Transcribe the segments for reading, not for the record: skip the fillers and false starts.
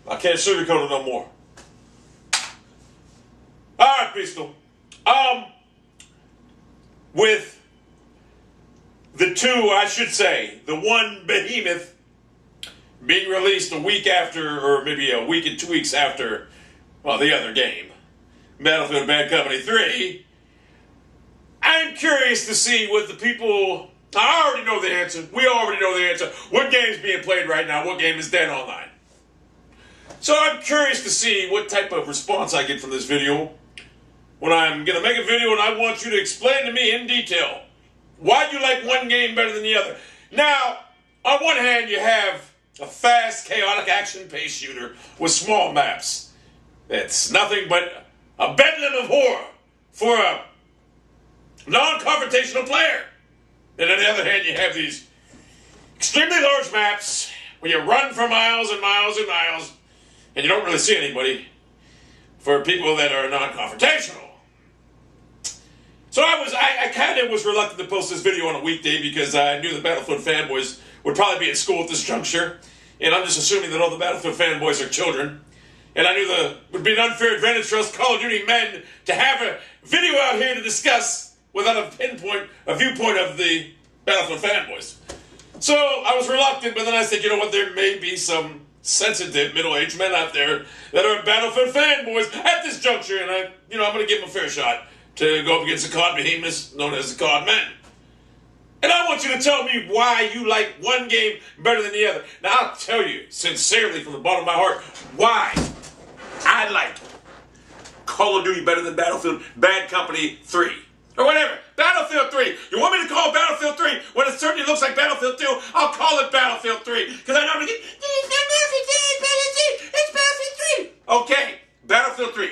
I can't sugarcoat it no more. Alright, Pistol. With the two, I should say, the one behemoth being released a week after, or maybe a week and 2 weeks after, well, the other game, Battlefield Bad Company 3, I'm curious to see what the people, I already know the answer, we already know the answer, what game's being played right now, what game is dead online. So I'm curious to see what type of response I get from this video when I'm going to make a video and I want you to explain to me in detail why you like one game better than the other. Now, on one hand, you have a fast, chaotic, action-paced shooter with small maps. It's nothing but a bedlam of horror for a non-confrontational player. And on the other hand, you have these extremely large maps where you run for miles and miles and miles, and you don't really see anybody for people that are non-confrontational. So I kind of was reluctant to post this video on a weekday because I knew the Battlefield fanboys would probably be at school at this juncture, and I'm just assuming that all the Battlefield fanboys are children. And I knew it would be an unfair advantage for us Call of Duty men to have a video out here to discuss without a viewpoint of the Battlefield fanboys. So I was reluctant, but then I said, you know what, there may be some sensitive middle-aged men out there that are Battlefield fanboys at this juncture, and I'm going to give them a fair shot to go up against the COD behemoths known as the COD men. And I want you to tell me why you like one game better than the other. Now, I'll tell you sincerely from the bottom of my heart why I like Call of Duty better than Battlefield Bad Company 3. Or whatever. Battlefield 3. You want me to call Battlefield 3 when it certainly looks like Battlefield 2? I'll call it Battlefield 3. Because I know I'm going to get, it's Battlefield 3. Okay, Battlefield 3.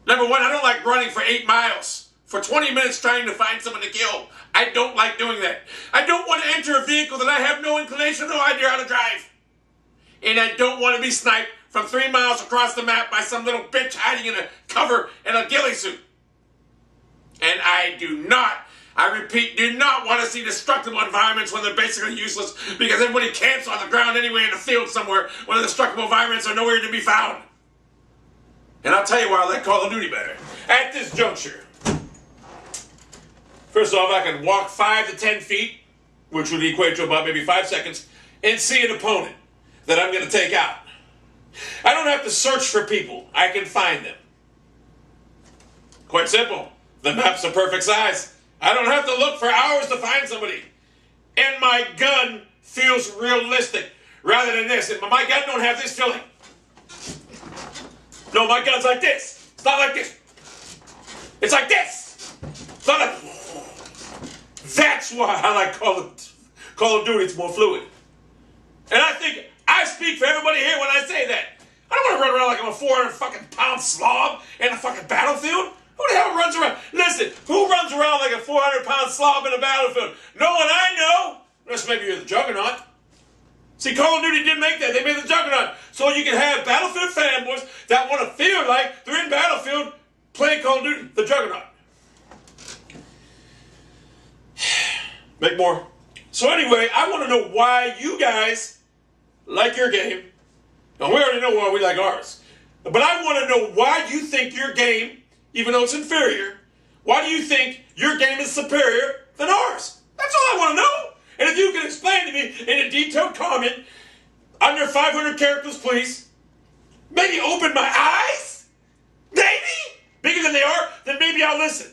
Number one, I don't like running for 8 miles for 20 minutes trying to find someone to kill. I don't like doing that. I don't want to enter a vehicle that I have no inclination, no idea how to drive. And I don't want to be sniped from 3 miles across the map by some little bitch hiding in a cover in a ghillie suit. And I do not want to see destructible environments when they're basically useless because everybody camps on the ground anyway in the field somewhere when the destructible environments are nowhere to be found. And I'll tell you why I like Call of Duty better. At this juncture, first off, I can walk 5 to 10 feet, which would equate to about maybe 5 seconds, and see an opponent that I'm going to take out. I don't have to search for people. I can find them. Quite simple. The map's a perfect size. I don't have to look for hours to find somebody. And my gun feels realistic rather than this. And my gun don't have this feeling. No, my gun's like this. It's not like this. It's like this. It's not like... That's why I like Call of Duty. It's more fluid. And I think I speak for everybody here when I say that. I don't want to run around like I'm a 400-fucking-pound slob in a fucking battlefield. Who the hell runs around? Listen, who runs around like a 400-pound slob in a battlefield? No one I know. Unless maybe you're the Juggernaut. See, Call of Duty didn't make that. They made the Juggernaut. So you can have Battlefield fanboys that want to feel like they're in Battlefield playing Call of Duty, the Juggernaut. Make more. So anyway, I want to know why you guys like your game. Now, we already know why we like ours. But I want to know why you think your game, even though it's inferior, why do you think your game is superior than ours? That's all I want to know. And if you can explain to me in a detailed comment, under 500 characters, please, maybe open my eyes, maybe, bigger than they are, then maybe I'll listen.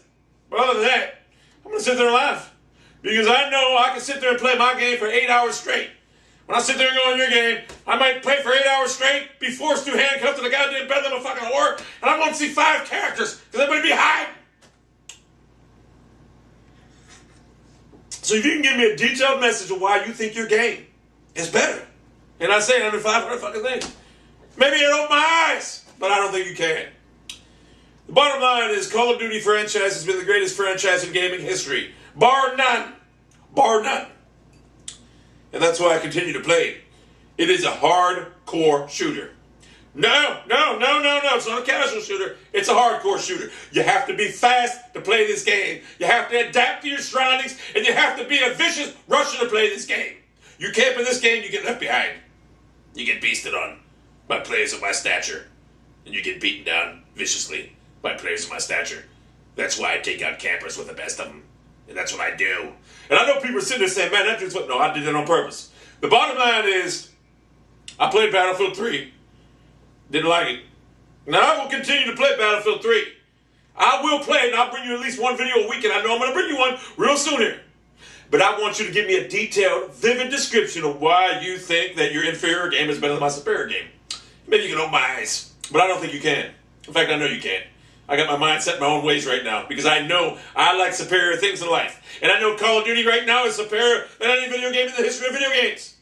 But other than that, I'm going to sit there and laugh. Because I know I can sit there and play my game for 8 hours straight. When I sit there and go on your game, I might play for 8 hours straight, be forced to handcuffed to the goddamn bedlam of fucking horror, and I won't see 5 characters, because everybody be hiding. So if you can give me a detailed message of why you think your game is better, and I say it under 500 fucking things, maybe it'll open my eyes, but I don't think you can. The bottom line is Call of Duty franchise has been the greatest franchise in gaming history. Bar none. Bar none. And that's why I continue to play it. It is a hardcore shooter. No. It's not a casual shooter. It's a hardcore shooter. You have to be fast to play this game. You have to adapt to your surroundings, and you have to be a vicious rusher to play this game. You camp in this game, you get left behind. You get beasted on. by players of my stature. And you get beaten down viciously by players of my stature. That's why I take out campers with the best of them. And that's what I do. And I know people are sitting there saying, man, that dude's what? No, I did that on purpose. The bottom line is, I played Battlefield 3. Didn't like it. Now I will continue to play Battlefield 3. I will play it, and I'll bring you at least one video a week, and I know I'm going to bring you one real soon here. But I want you to give me a detailed, vivid description of why you think that your inferior game is better than my superior game. Maybe you can open my eyes, but I don't think you can. In fact, I know you can't. I got my mind set in my own ways right now because I know I like superior things in life. And I know Call of Duty right now is superior than any video game in the history of video games.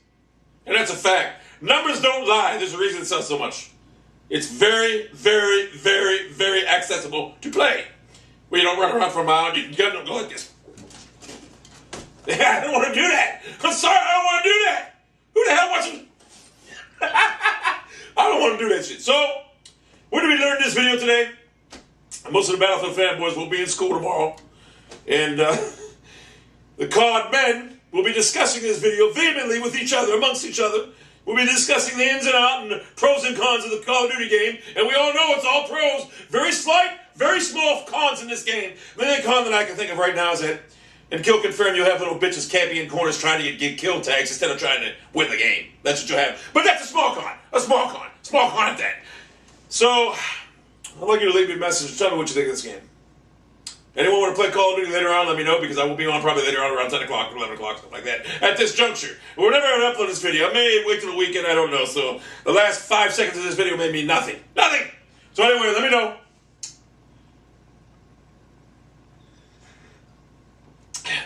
And that's a fact. Numbers don't lie. There's a reason it sells so much. It's very, very, very, very accessible to play. Where you don't run around for a mile and you can go like this. I don't want to do that. I'm sorry, I don't want to do that. Who the hell wants to? I don't want to do that shit. So, what did we learn in this video today? Most of the Battlefield fanboys will be in school tomorrow. And the COD men will be discussing this video vehemently with each other, amongst each other. We'll be discussing the ins and outs and the pros and cons of the Call of Duty game. And we all know it's all pros. Very slight, very small cons in this game. The only con that I can think of right now is that in Kill Confirm, you'll have little bitches camping in corners trying to get kill tags instead of trying to win the game. That's what you'll have. But that's a small con. A small con. Small con at that. So, I'd like you to leave me a message. Tell me what you think of this game. Anyone want to play Call of Duty later on, let me know, because I will be on probably later on around 10 o'clock, 11 o'clock, something like that, at this juncture. Whenever I upload this video, I may wait till the weekend, I don't know. So the last 5 seconds of this video may mean nothing. Nothing! So anyway, let me know.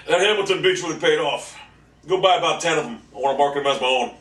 That Hamilton Beach really paid off. Go buy about 10 of them. I want to market them as my own.